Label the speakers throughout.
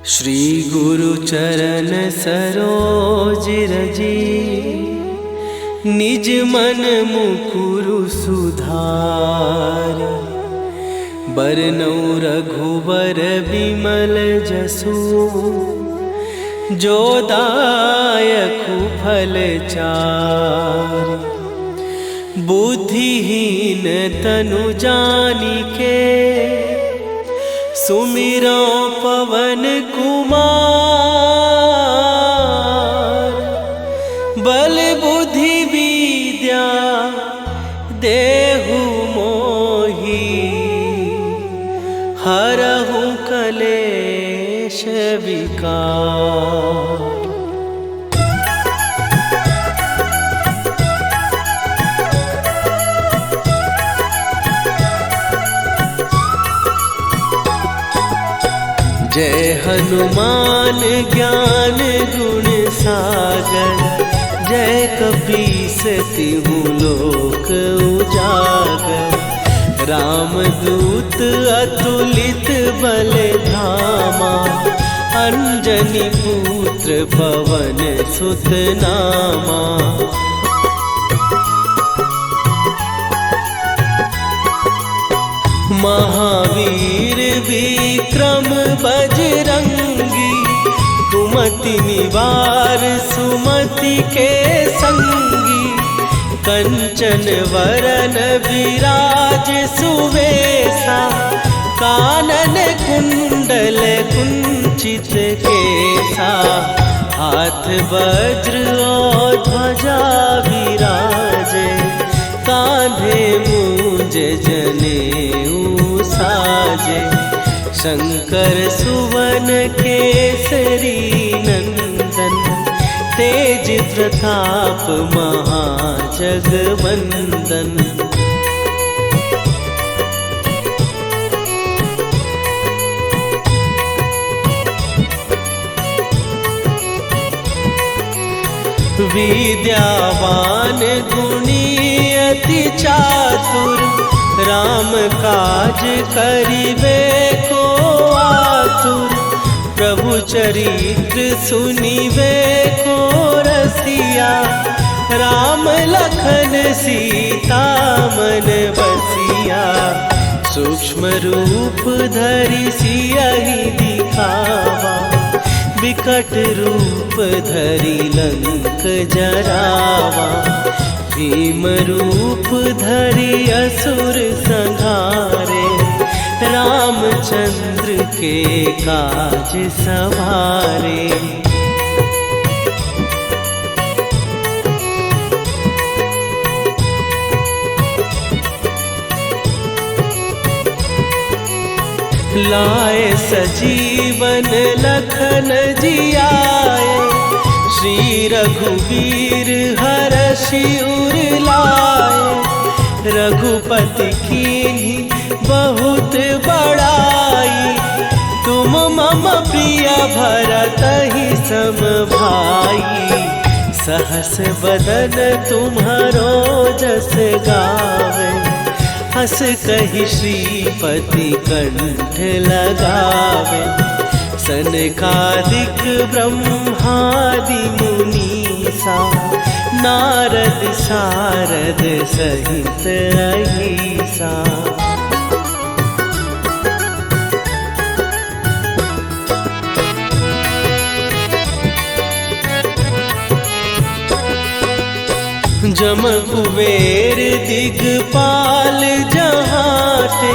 Speaker 1: श्री गुरु चरण सरोज रजी, निज मन मुकुरु सुधार। बरनौ रघुबर बिमल जसु, जो दायकु फल चार। बुद्धिहीन तनु जानिके, सुमिरो पवन कुमार। बल बुद्धि विद्या देहु मोहि, हरहु कलेश विकार। जय हनुमान ज्ञान गुण सागर, जय कपीस तिहु लोक उजागर। रामदूत अतुलित बल धामा, अंजनी पुत्र पवन सुत नामा। महावीर विक्रम बजरंगी, कुमति निवार सुमति के संगी। कंचन वरन विराज सुवेशा, कानन कुंडल कुंचित केसा। हाथ वज्र और ध्वजा विराजे, कांधे मूंज जनेऊ साजे। शंकर सुवन केसरी नंदन, तेज प्रताप महाजगवंदन। विद्यावान गुणी अति चातुर, राम काज करिबे को आतुर। प्रभु चरित्र सुनिबे को रसिया, राम लखन सीता मन बसिया। सूक्ष्म रूप धरि सियहि दिखावा, विकट रूप धरि लंक जरावा। भीम रूप धरि असुर संहारे, रामचंद्र के काज सवारे। लाए सजीवन लखन जियाए, श्री रघुवीर हरषि उर लाए। रघुपति कीन्ही बहुत बड़ाई, तुम मम प्रिय भरतहि सम भाई। सहस बदन तुम्हारो जस गावे, हस कहि श्रीपति कंठ लगावे। सनकादिक ब्रह्मादि मुनीसा, नारद सारद सहित अहिसा। जम कुबेर दिगपाल जहाते,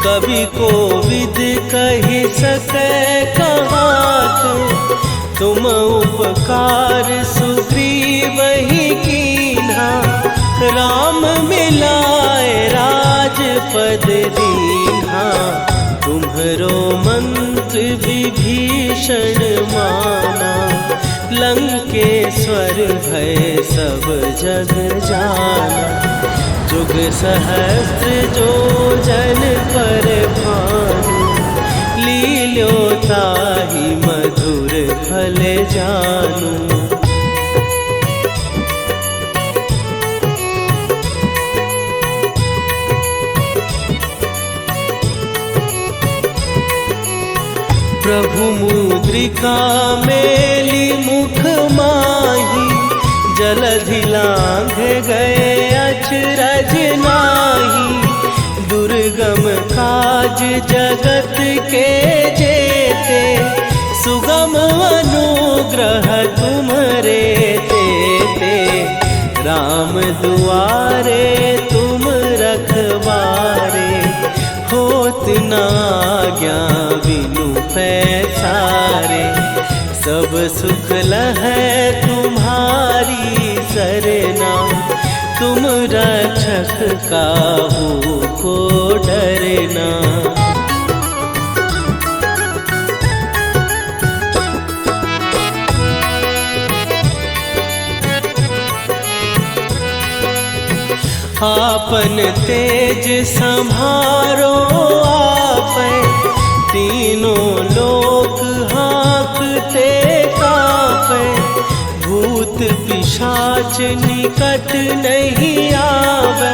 Speaker 1: कवि कोविद कहि सकै कहाते। तुम उपकार सुग्रीवहि कीन्हा, राम मिलाए राजपद दीन्हा। तुम्हरो मंत्र विभीषण माना, लंकेश्वर भय सब जग जाना। जुग सहस्त्र जो जन पर भानु, लील्यो ताहि मधुर फल जानू। प्रभु मुद्रिका मेली मुख माही, जलधि लांघ गए अचरज नाही। दुर्गम काज जगत के जेते, सुगम अनुग्रह तुम्हरे तेते। राम दुआरे तुम रखवारे, होत न आज्ञा बिनु पैसारे। सब सुख लहै तुम्हारी सरना, तुम रक्षक काहू को डरना। आपन तेज संभारो आपै, तीनों लोक हाँकते कांपै। भूत पिशाच निकट नहीं आवे,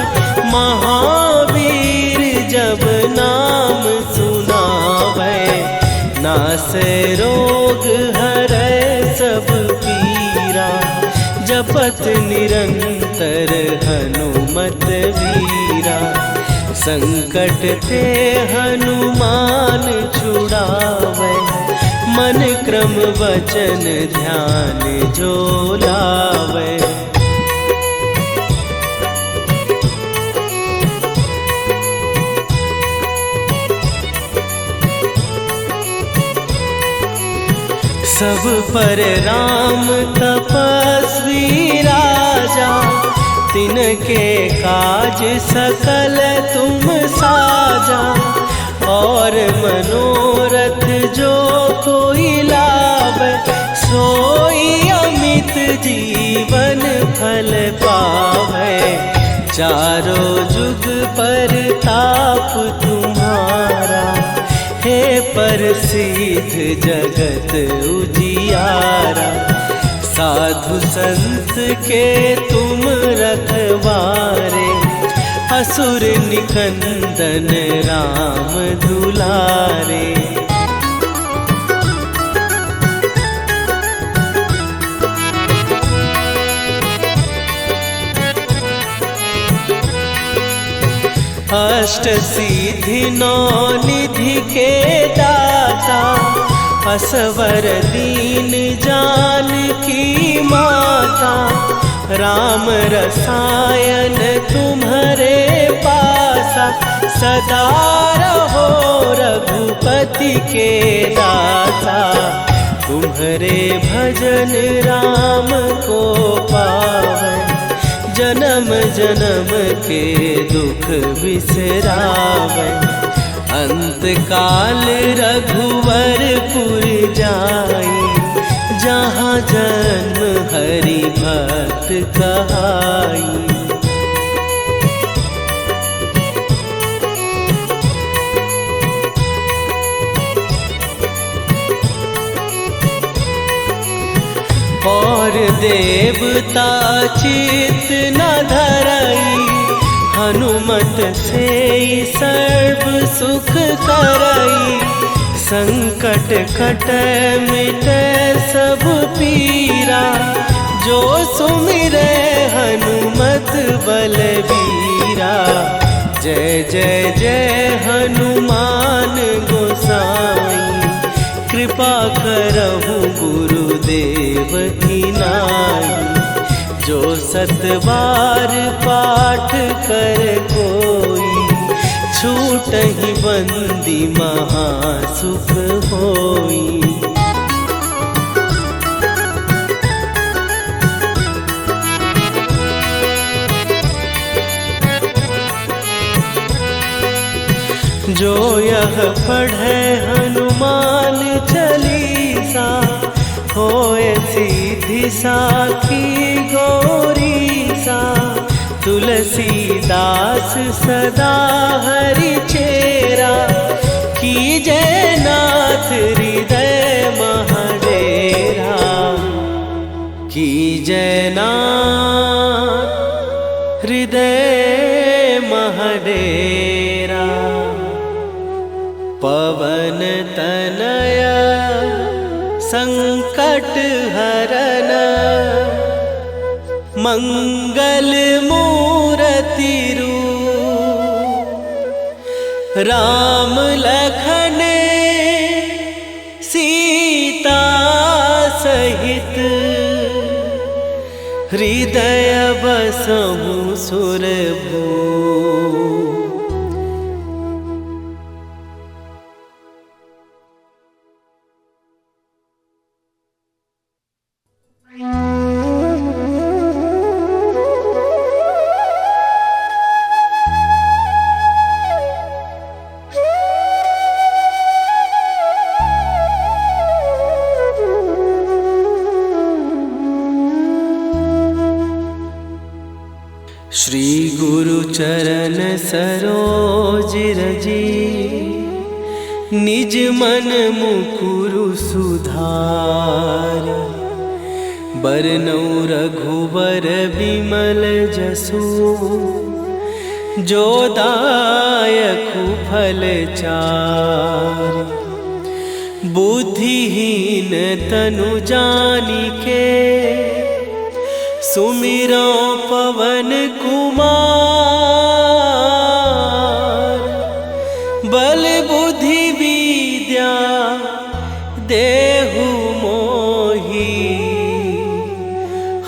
Speaker 1: महावीर जब नाम सुनावे। नासै रोग हरै सब पीरा, जपत निरंतर हनुमत वीरा। संकट ते हनुमान छुड़ावे, मन क्रम वचन ध्यान जो लावे। सब पर राम तपस्वी राजा, तिनके काज सकल तुम साजा। और मनोरथ जो कोई लावे, सोई अमित जीवन फल पावे। चारों जुग पर ताप तुम्हारा, हे प्रसिद्ध जगत उजियारा। साधु संत के तुम रखवारे, असुर निकंदन राम दुलारे। अष्ट सिद्धि नौ निधि के दाता, असवर दीन जानकी माता। राम रसायन तुम्हारे पासा, सदा रहो रघुपति के दासा। तुम्हारे भजन राम को पावै, जन्म जन्म के दुख बिसरावै। अंत काल रघुवरपुर जाई, जहाँ जन्म हरि भक्त कहाई। और देवता चित न धरई, हनुमत से सर्व सुख करई। संकट कटै मिटै सब पीरा, जो सुमिरै हनुमत बलबीरा। जय जय जय हनुमान गोसाई, कृपा करहु गुरुदेव की नाई। जो सत बार पाठ कर कोई, छूटहि बंदी महासुख होई। जो यह पढ़े हनुमान चालीसा, होए सीधी साखी गौरीसा। तुलसीदास सदा हरि चेरा, कीजय नाथ हृदय महडेरा। कीजय नाथ हृदय महडेरा। पवन तनय शरण मंगल मूर्ति रूप राम लखन सीता सहित हृदय बसहु सुरभू। श्री गुरु चरण सरोज रजी निज मन मुकुरु सुधार। बरनौ रघुबर बिमल जसु जो दायकु फल चार। बुद्धिहीन तनु जानिके सुमिरो पवन कुमार। बल बुद्धि विद्या देहु मोहि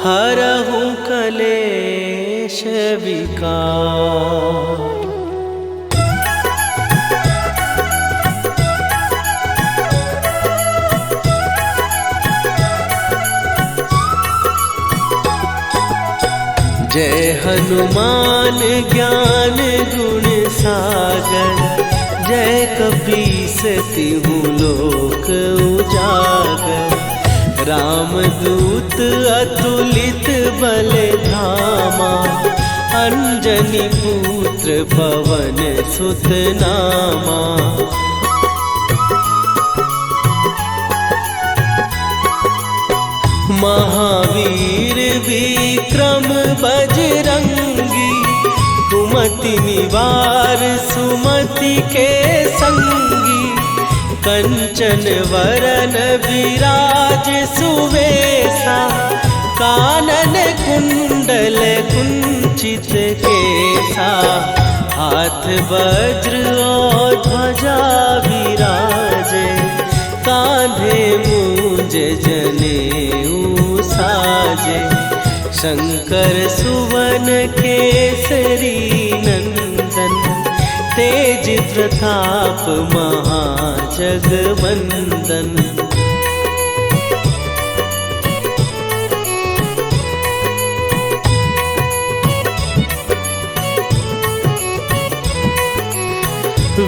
Speaker 1: हरहु कलेश विकार। जय हनुमान ज्ञान गुण सागर। जय कपीस तिहु लोक उजागर। रामदूत अतुलित बल धामा। अंजनी पुत्र पवन सुत नामा। महावीर विक्रम बजरंगी। कुमति निवार सुमति के संगी। कंचन वरन विराज सुवेशा। कानन कुंडल कुंचित केसा। हाथ वज्र और ध्वजा विराजे। कांधे मूंज जनेऊ साजे। शंकर सुवन केसरी नंदन। तेज प्रताप महाजगवंदन।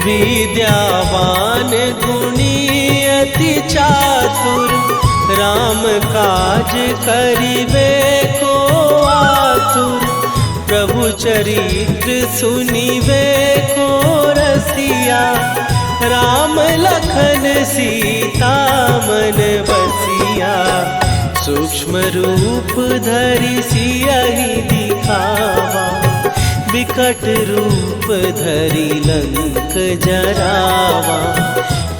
Speaker 1: विद्यावान गुणी अति चातुर। राम काज करिबे को आतुर। प्रभु चरित्र सुनिबे को रसिया। राम लखन सीता मन बसिया। सूक्ष्म रूप धरि सियहि दिखावा। विकट रूप धरि लंक जरावा।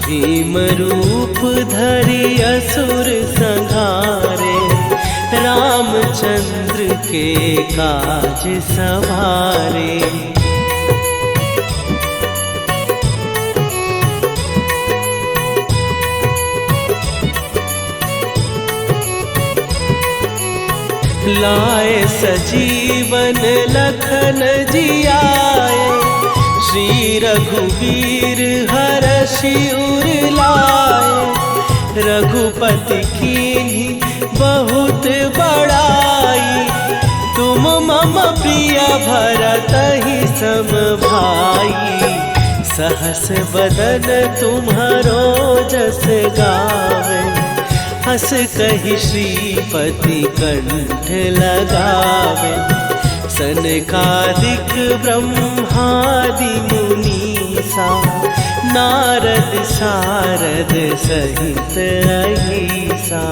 Speaker 1: भीम रूप धरि असुर संहारे। रामचंद्र के काज सवारे। लाए सजीवन लखन जियाए। श्री रघुवीर हरषि उर लाए। रघुपति कीन्ही बहुत बड़ाई। तुम मम प्रिय भरतहि सम भाई। सहस बदन तुम्हारो जस गावे। हस कहि श्रीपति कंठ लगावे। सनकादिक ब्रह्मादि मुनीसा। नारद सारद सहित अहिसा।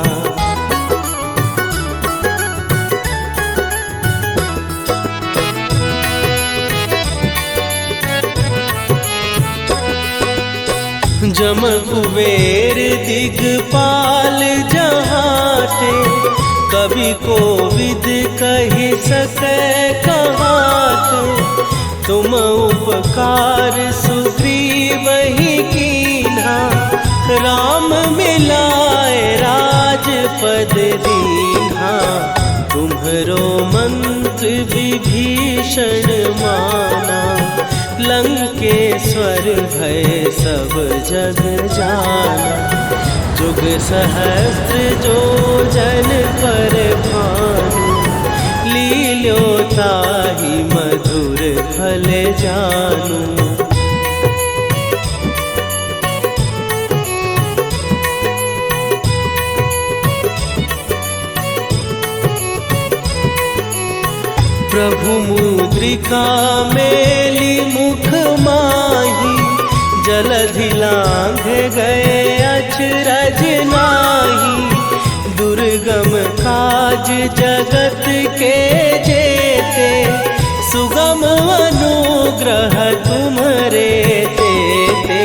Speaker 1: जम कुबेर दिगपाल जहाते, कवि कोविद कहि सकै कहाते। तुम उपकार सुग्रीव ही कीन्हा, राम मिलाए राजपद दीन्हा। तुम्हरो मंत्र विभीषण माना, लंकेश्वर भय सब जग जाना। जुग सहस्त्र जो जन पर भानु, लील्यो ताहि मधुर फल जानू। प्रभु मुद्रिका मेली मुख माही, जलधि लांघ गए अचरज नाही। दुर्गम काज जगत के जेते, सुगम अनुग्रह तुम्हरे तेते।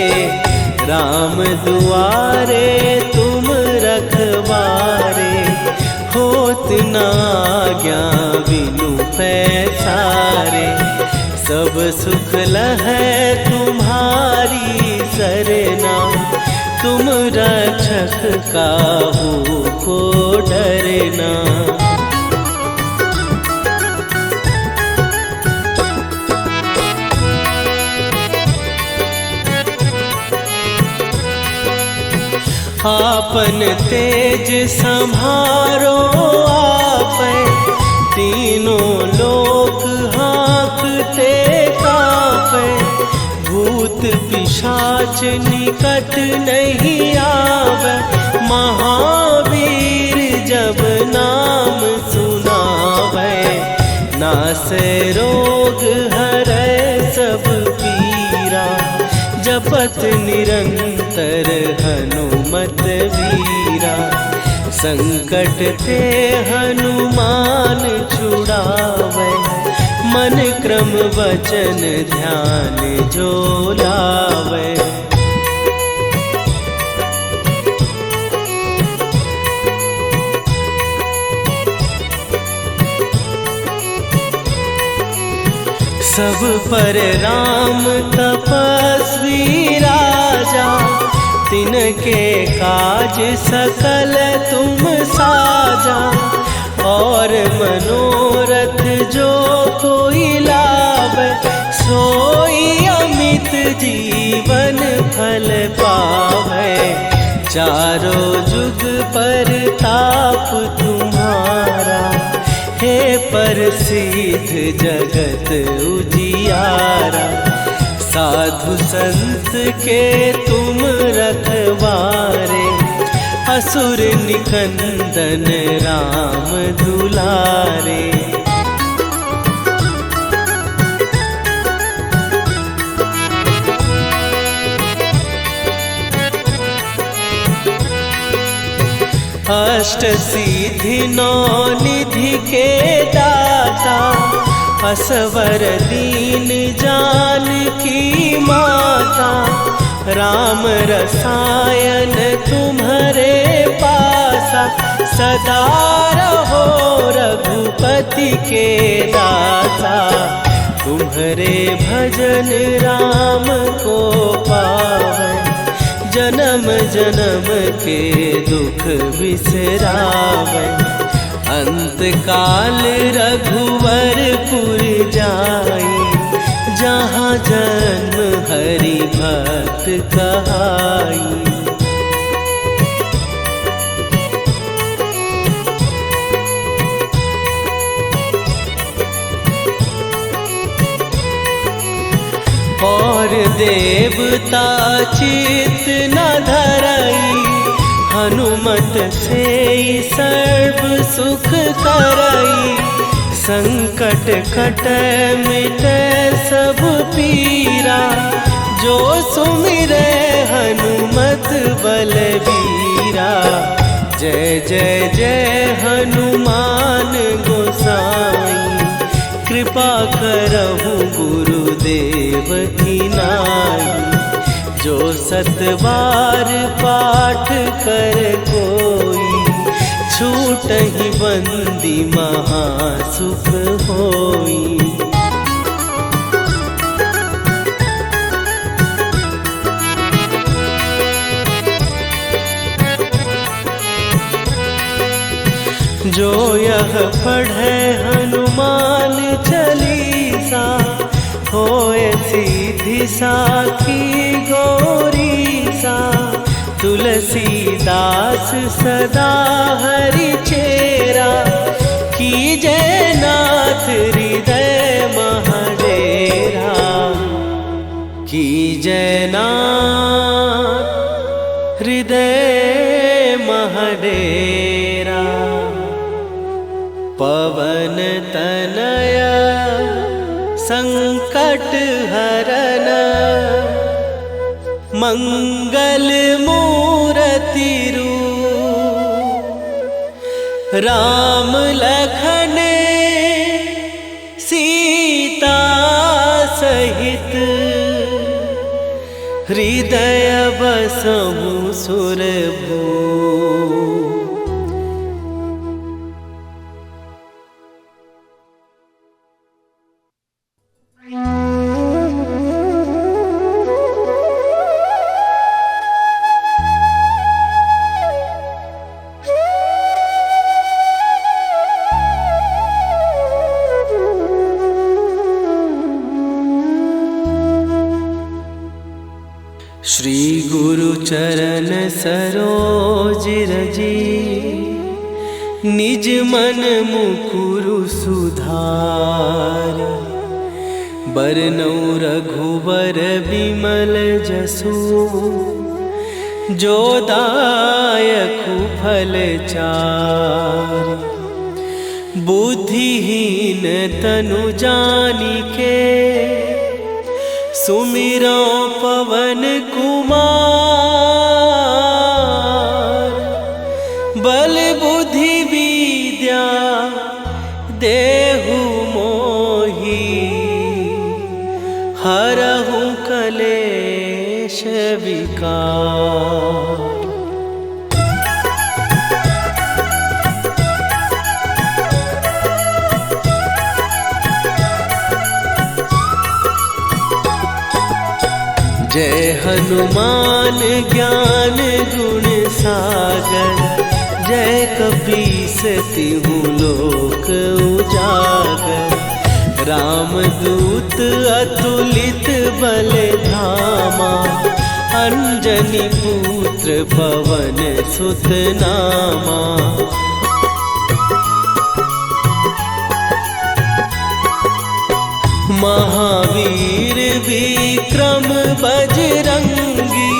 Speaker 1: राम दुआरे तुम रखवारे, होत न आज्ञा बिनु पैसारे। सब सुख लहै तुम्हारी सरना, तुम रक्षक काहू को डरना। आपन तेज सम्हारो आपै, तीनों लोक हाँकते कांपै। भूत पिशाच निकट नहीं आवे, महावीर जब नाम सुनावे। नासै रोग हरै सब पीरा, जपत निरंतर हनुमत वीरा। संकट ते हनुमान छुड़ावे, मन क्रम वचन ध्यान जो लावे। सब पर राम तपस्वी राजा, तिनके काज सकल तुम साजा। और मनोरथ जो कोई लावे, सोई अमित जीवन फल पावे। चारों जुग पर ताप तुम्हारा, हे प्रसिद्ध जगत उजियारा। साधु संत के तुम रखवारे, असुर निकंदन राम दुलारे। अष्ट सिद्धि नौ निधि के दाता, असवर दीन जानकी माता। राम रसायन तुम्हारे पासा, सदा रहो रघुपति के दासा। तुम्हारे भजन राम को पावै, जन्म जन्म के दुख बिसरावै। अंत काल रघुवरपुर जाई, जहाँ जन्म हरि भक्त कहाई। और देवता चित न धरई, हनुमत से सर्व सुख करई। संकट कटै मिटै सब पीरा, जो सुमिरै हनुमत बलबीरा। जय जय जय हनुमान गोसाई, कृपा करहु गुरुदेव की नाई। जो सतबार पाठ कर कोई, छूटहि बंदी महासुख होई। जो यह पढ़े हनुमान चालीसा, होए सीधी साखी गौरीसा। तुलसीदास सदा हरि चेरा, कीजय नाथ हृदय महडेरा। कीजय नाथ हृदय महडेरा। पवन तनया संकट हरन, मंगल मूर्ति रूप। राम लखन सीता सहित, हृदय बसहु सुरभूप। श्री गुरु चरण सरोज रजी, निज मन मुकुरु सुधार। बरनउँ रघुबर बिमल जसु, जो दायकु फल चार। बुद्धिहीन तनु जानिके, सुमिरो पवन कुमार। बल बुद्धि विद्या देहु मोहि, हरहु कलेश विकार। जय हनुमान ज्ञान गुण सागर, जय कपीस तिहु लोक उजागर। रामदूत अतुलित बल धामा, अंजनी पुत्र पवन सुत नामा। महावीर विक्रम बजरंगी,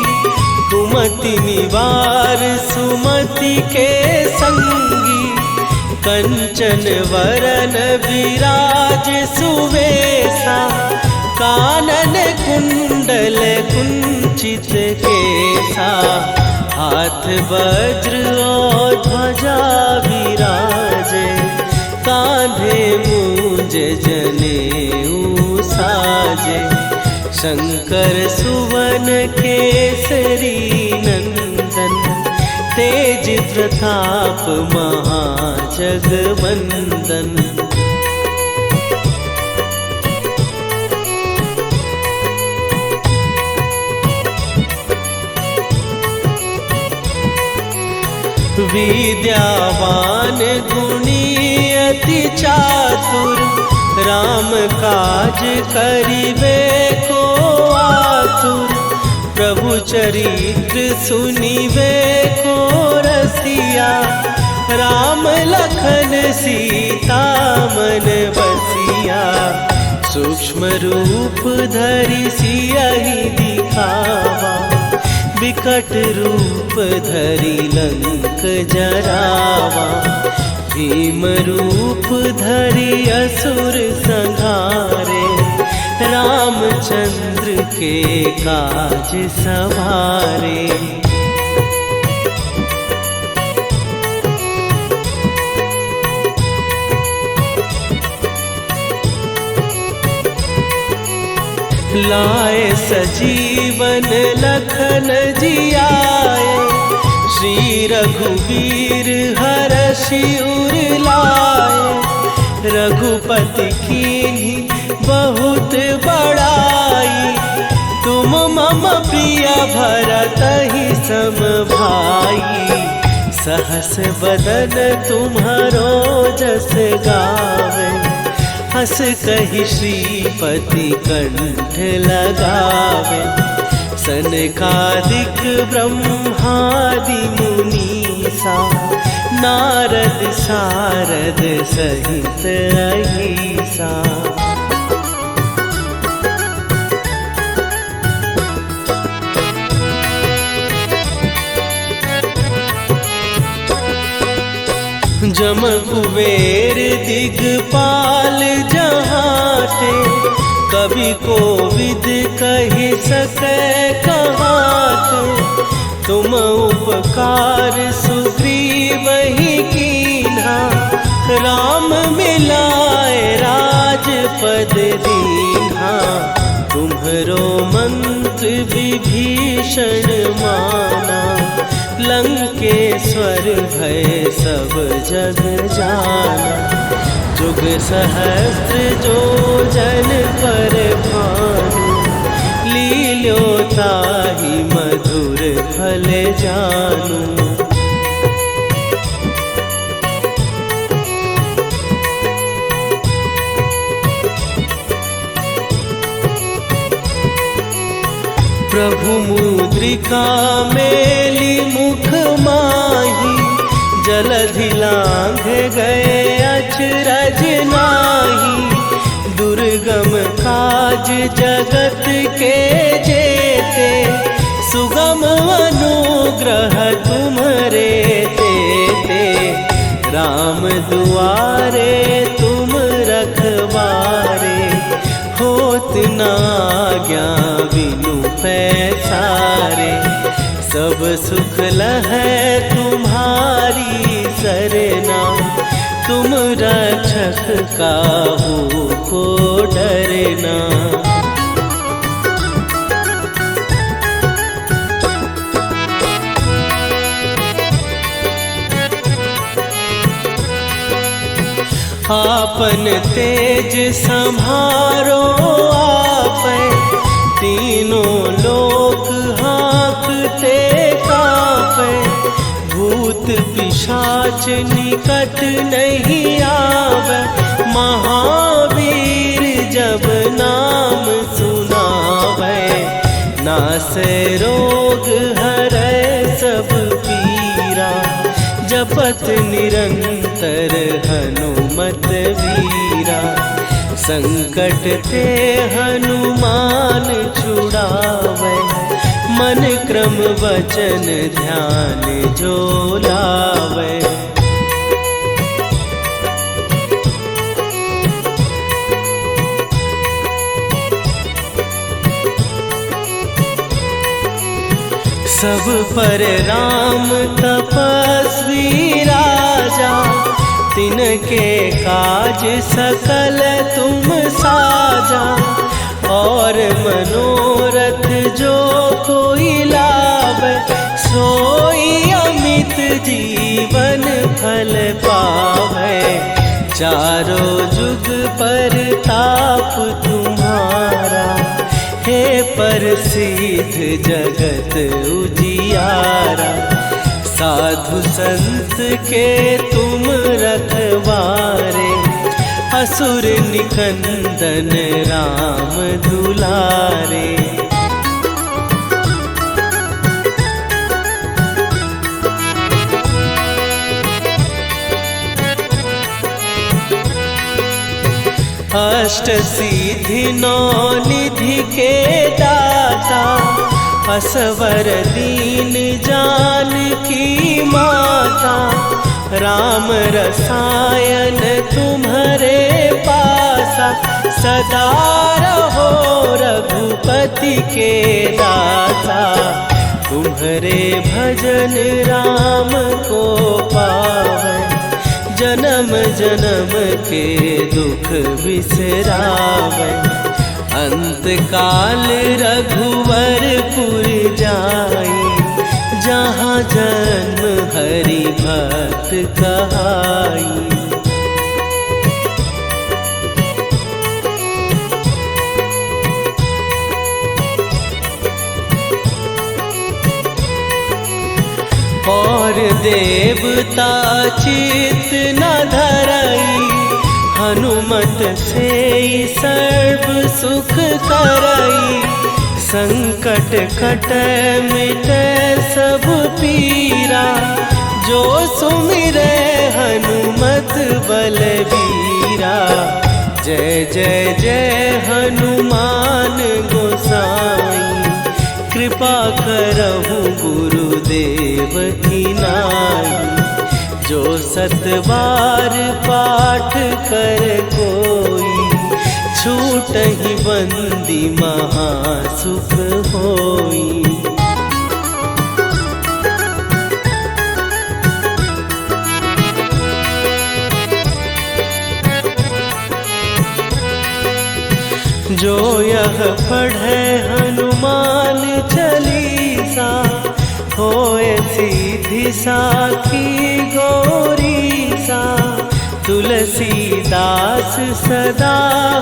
Speaker 1: कुमति निवार सुमति के संगी। कंचन वरन विराज सुवेशा, कानन कुंडल कुंचित केसा। हाथ वज्र और ध्वजा विराजे, कांधे मूंज जनेऊ साजे। शंकर सुवन केसरी नंदन, तेज प्रताप महाजगवंदन। विद्यावान गुणी अति चातुर, राम काज करिबे को आतुर। प्रभु चरित्र सुनिबे को रसिया, राम लखन सीता मन बसिया। सूक्ष्म रूप धरि सियहि दिखावा, विकट रूप धरि लंक जरावा। भीम रूप धरि असुर संहारे, रामचंद्र के काज सवारे। लाए सजीवन लखन जियाए, श्री रघुवीर हरषि उर लाए। रघुपति कीन्ही बहुत बड़ाई, तुम मम प्रिय भरतहि सम भाई। सहस बदन तुम्हारो जस गावे, हस कहि श्रीपति कंठ लगावे। सनकादिक ब्रह्मादि मुनीसा, नारद सारद सहित अहिसा। जम कुबेर दिगपाल जहाते, कवि कोविद कहि सकै कहाते। तुम उपकार सुग्रीवहि कीन्हा, राम मिलाए राजपद दीन्हा। तुम्हरो मंत्र विभीषण माना, लंकेश्वर भय सब जग जाना। जुग सहस्त्र जो जन पर भानु, लील्यो ताहि मधुर फल जानू। प्रभु मुद्रिका मेली मुख माही, जलधि लांघ गए अचरज नाही। दुर्गम काज जगत के जेते, सुगम अनुग्रह तुम्हरे तेते। राम दुआरे तुम रखवारे, होत न आज्ञा बिनु पैसारे। सब सुख लहै तुम्हारी सरना, तुम रक्षक काहू को डरना। आपन तेज सम्हारो आपै, तीनों लोक हाँकते कांपै। भूत पिशाच निकट नहीं आवे, महावीर जब नाम सुनावे। नासै रोग हरै सब पीरा, जपत निरंतर हनुमत वीरा। संकट ते हनुमान छुड़ावे, मन क्रम वचन ध्यान जो लावे। सब पर राम तपस्वी राजा, तिनके काज सकल तुम साजा। और मनोरथ जो कोई लावे, सोई अमित जीवन फल पावे। चारों जुग पर ताप तुम्हारा, हे प्रसिद्ध जगत उजियारा। साधु संत के तुम रखवारे, असुर निकंदन राम दुलारे। अष्ट सिद्धि नौ निधि के दाता, असवर दीन जानकी माता। राम रसायन तुम्हारे पासा, सदा रहो रघुपति के दासा। तुम्हारे भजन राम को पावे, जन्म जन्म के दुख बिसरावे। अंत काल रघुवरपुर जाई, जहाँ जन्म हरि भक्त कहाई। और देवता चित न धरई, हनुमत से सर्व सुख करई। संकट कट मिटे सब पीरा, जो सुमिरे हनुमत बलबीरा। जय जय जय हनुमान गोसाई, कृपा करहु गुरुदेव की नाई। जो सत बार पाठ कर कोई, छूटहि बंदी महासुख होई। जो यह पढ़े हनुमान चालीसा, होए सीधी साखी गौरीसा। तुलसीदास सदा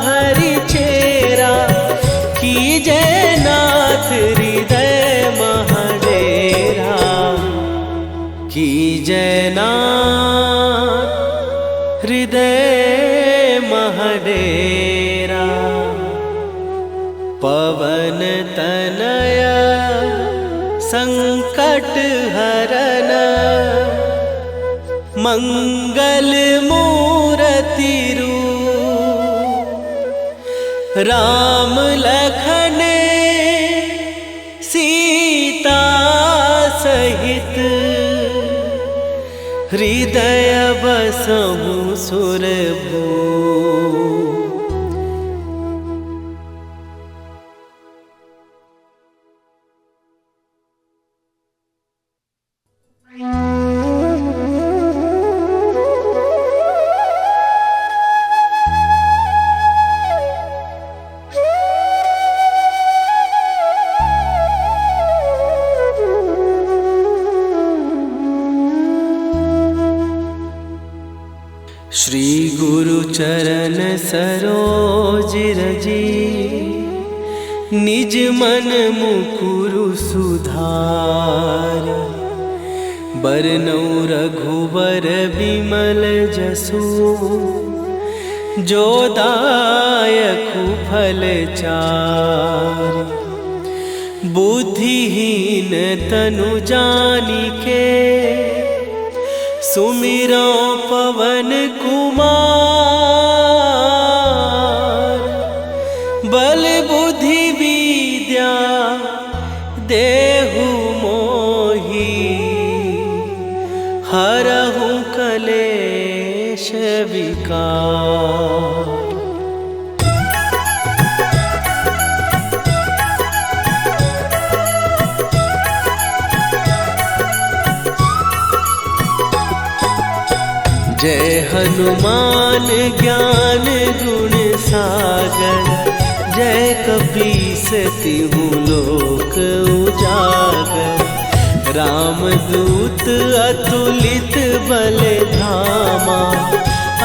Speaker 1: हरि चेरा, कीजय नाथ हृदय महडेरा। कीजय नाथ हृदय महडेरा। पवन तनय संकट हरन, मंगल मूरति रूप। राम लखन सीता सहित, हृदय बसहु सुरभूप। श्री गुरु चरण सरोज रजी, निज मन मुकुरु सुधार। बरनउँ रघुवर बिमल जसु, जो दायकु फल चारि। बुद्धिहीन तनु जानिके, सुमिरो पवन कुमार। बल बुद्धि विद्या देहु मोहि, हरहु कलेश विकार। जय हनुमान ज्ञान गुण सागर, जय कपीस तिहु लोक उजागर। रामदूत अतुलित बल धामा,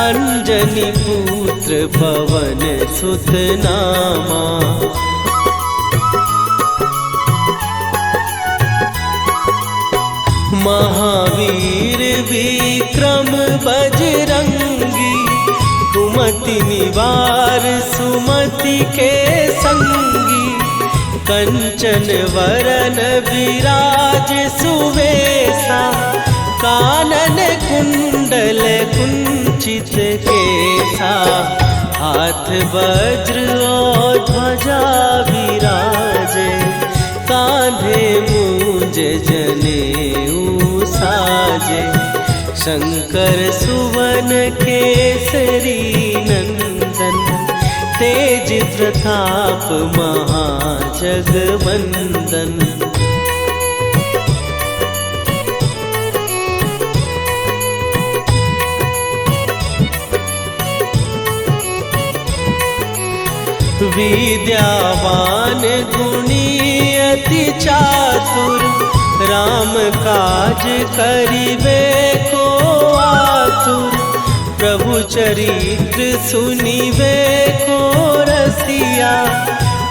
Speaker 1: अंजनी पुत्र पवन सुत नामा। महावीर विक्रम बजरंगी, कुमति निवार सुमति के संगी। कंचन वरन विराज सुवेशा, कानन कुंडल कुंचित केसा। हाथ वज्र और ध्वजा विराजे, कांधे मूंज जनेऊ साजे। शंकर सुवन केसरी नंदन, तेज प्रताप महाजगवंदन। विद्यावान गुणी अति चातुर, राम काज करिबे को आतुर। प्रभु चरित्र सुनिबे को रसिया,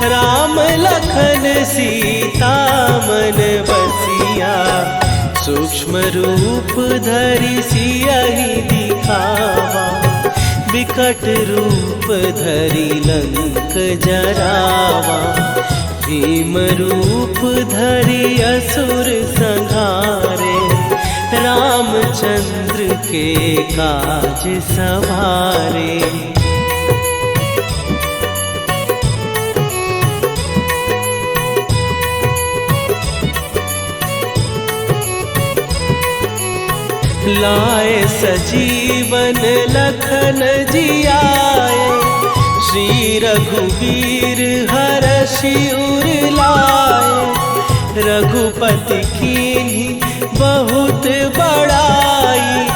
Speaker 1: राम लखन सीता मन बसिया। सूक्ष्म रूप धरि सियहि दिखावा, विकट रूप धरि लंक जरावा। भीम रूप धरि असुर संहारे, रामचंद्र के काज सवारे। लाए सजीवन लखन जियाए, श्री रघुवीर हरषि उर लाए। रघुपति कीन्ही बहुत बड़ाई,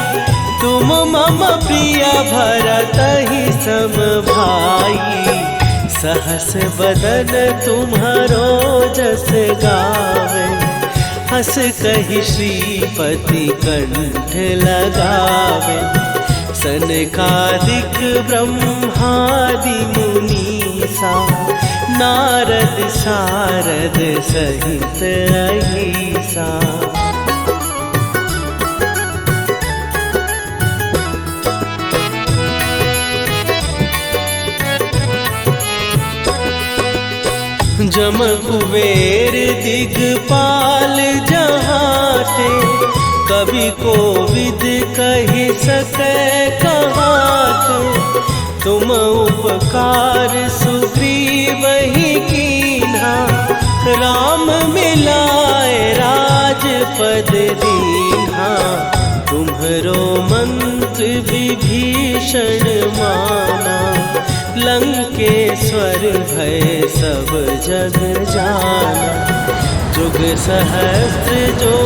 Speaker 1: तुम मम प्रिय भरतहि सम भाई। सहस बदन तुम्हारो जस गावे, हस कहि श्रीपति कंठ लगावे। सनकादिक ब्रह्मादि मुनीसा, नारद सारद सहित अहिसा। जम कुबेर दिगपाल जहाते, कवि कोविद कहि सकै कहाते। तुम उपकार सुग्रीवहि कीन्हा, राम मिलाए राजपद दीन्हा। तुम्हरो मंत्र विभीषण माना, लंकेश्वर भय सब जग जाना। जुग सहस्त्र जो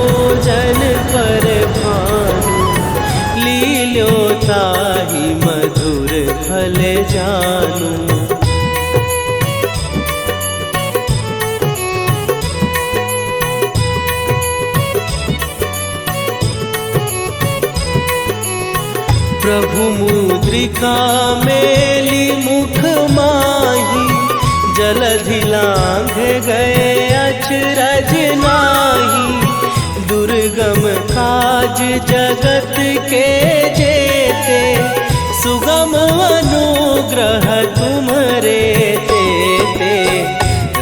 Speaker 1: जन पर भानु, लील्यो ताहि मधुर फल जानू। प्रभु मुद्रिका मेली मुख माही, जलधि लांघ गए अचरज नाही। दुर्गम काज जगत के जेते, सुगम अनुग्रह तुम्हरे तेते।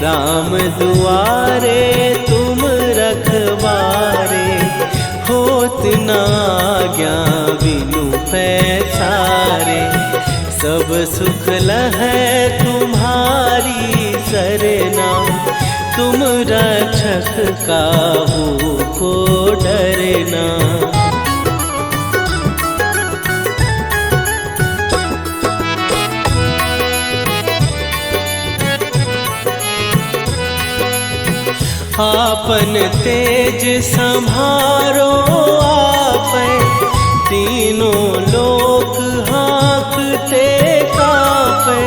Speaker 1: राम दुआरे तुम रखवारे, होत न आज्ञा बिनु पैसारे। सब सुख लहै तुम्हारी सरना, तुम रक्षक काहू को डरना। आपन तेज संभारो आपै, तीनों लोक हाँकते कांपै।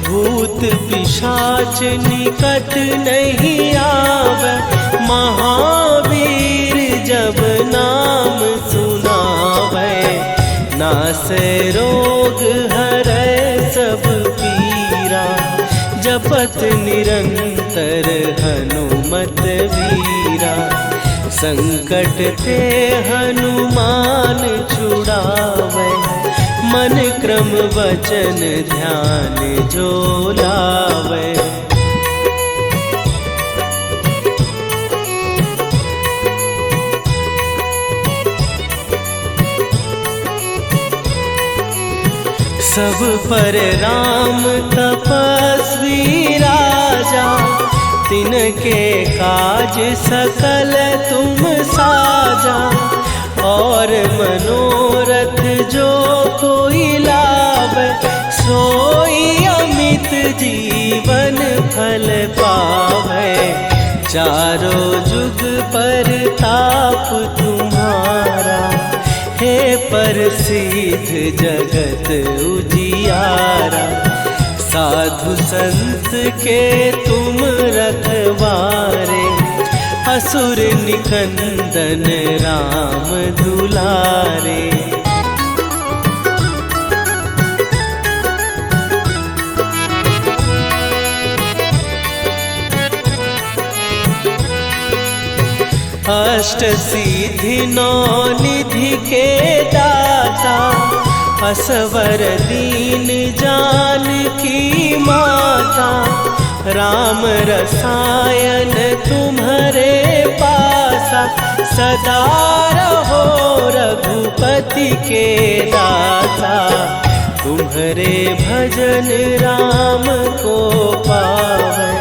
Speaker 1: भूत पिशाच निकट नहीं आवे, महावीर जब नाम सुनावे। नासै रोग हरै सब पीरा, जपत निरंतर हनुमत वीरा। संकट ते हनुमान छुड़ावे, मन क्रम वचन ध्यान जो लावे। सब पर राम तपस्वी राजा, तिनके काज सकल तुम साजा। और मनोरथ जो कोई लावे, सोई अमित जीवन फल पावे। चारों जुग पर ताप तुम्हारा, हे प्रसिद्ध जगत उजियारा। साधु संत के तुम रखवारे, असुर निकंदन राम दुलारे। अष्ट सिद्धि नौ निधि के दाता, असवर दीन जानकी माता। राम रसायन तुम्हारे पासा, सदा रहो रघुपति के दाता। तुम्हारे भजन राम को पावन,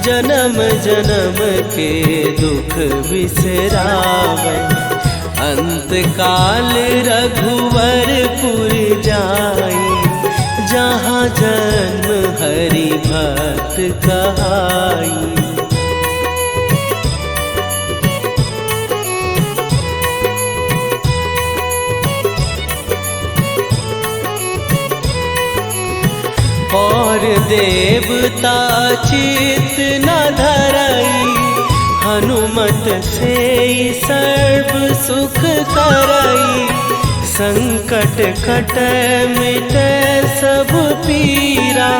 Speaker 1: जन्म जन्म के दुख बिसरावे। अंत काल रघुवरपुर जाई, जहाँ जन्म हरि भक्त कहाई। और देवता चित न धरई, हनुमत से सर्व सुख करई। संकट कट मिट सब पीरा,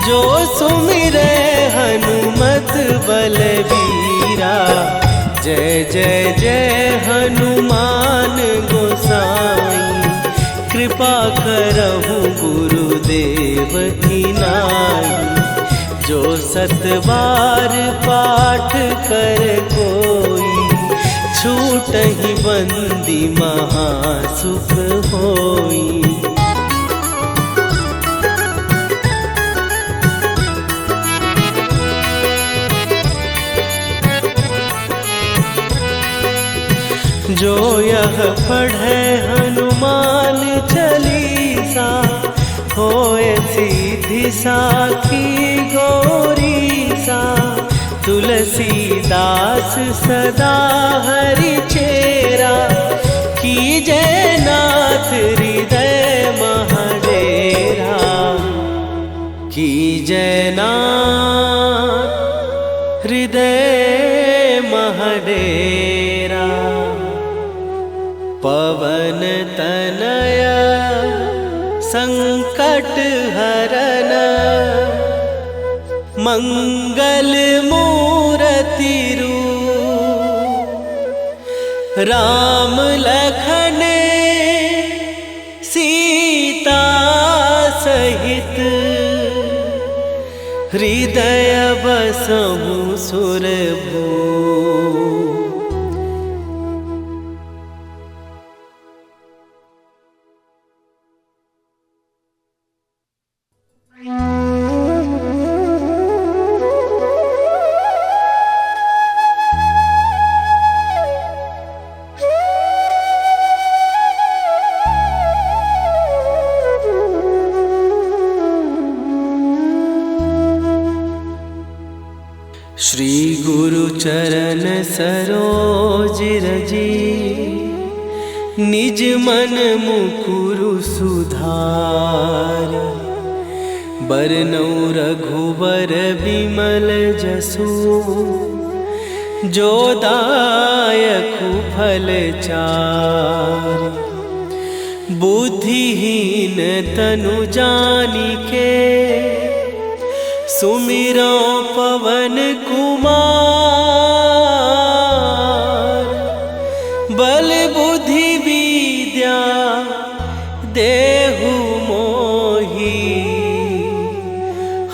Speaker 1: जो सुमिरै हनुमत बलबीरा। जय जय जय हनुमान गोसाई, कृपा करहु गुरुदेव की नाई। जो सतबार पाठ कर कोई, छूटहि बंदी महासुख होई। जो यह पढ़े हनुमान चालीसा, होए सीधी साखी गौरीसा। तुलसीदास सदा हरि चेरा, कीजय नाथ हृदय महडेरा। कीजय नाथ हृदय महडेरा। पवन तनया संकट हरन, मंगल मूर्ति रूप। राम लखन सीता सहित, हृदय बसहु सुरभूप। श्री गुरु चरण सरोज रजी, निज मन मुकुरु सुधार। बरनौ रघुबर बिमल जसु, जो दायकु फल चार। बुद्धिहीन तनु जानिके, सुमिरो पवन कुमार। बल बुद्धि विद्या देहु मोहि,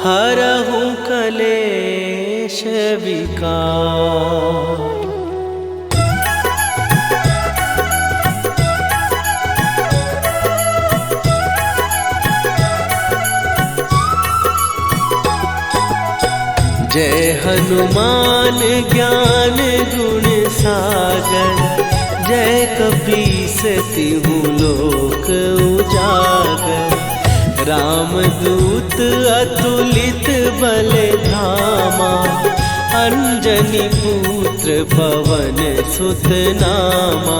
Speaker 1: हरहु कलेश विकार। जय हनुमान ज्ञान गुण सागर, जय कपीस तिहु लोक उजागर। रामदूत अतुलित बल धामा, अंजनी पुत्र पवन सुत नामा।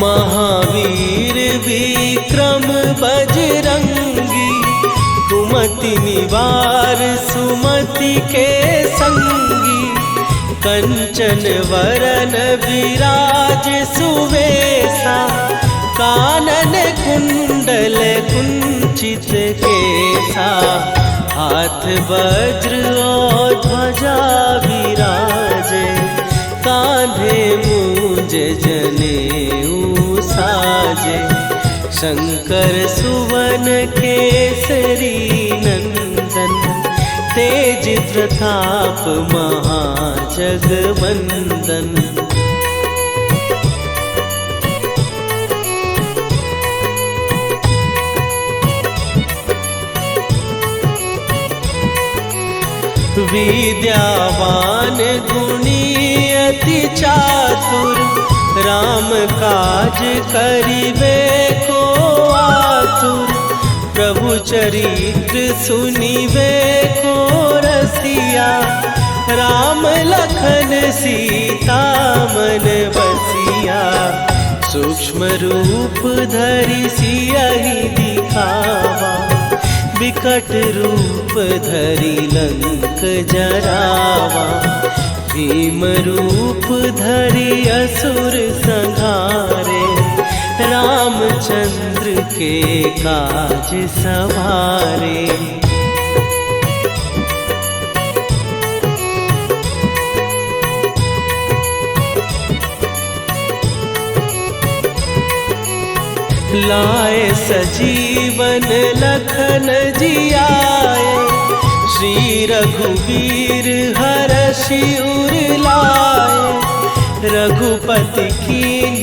Speaker 1: महावीर विक्रम बजरंगी, कुमति निवार सुमति के संगी। कंचन वरन विराज सुवेशा, कानन कुंडल कुंचित केसा। हाथ वज्र और ध्वजा विराजे, कांधे मूंज जनेऊ साजे। शंकर सुवन केसरी नंदन, तेज प्रताप महाजगवंदन। विद्यावान गुणी अति चातुर, राम काज करिबे को आतुर। प्रभु चरित्र सुनिबे को रसिया, राम लखन सीता मन बसिया। सूक्ष्म रूप धरि सियहि दिखावा, विकट रूप धरि लंक जरावा। भीम रूप धरि असुर संहारे, रामचंद्र के काज सवारे। लाए सजीवन लखन जियाए, श्री रघुवीर हरषि उर लाए। रघुपति कीन्ह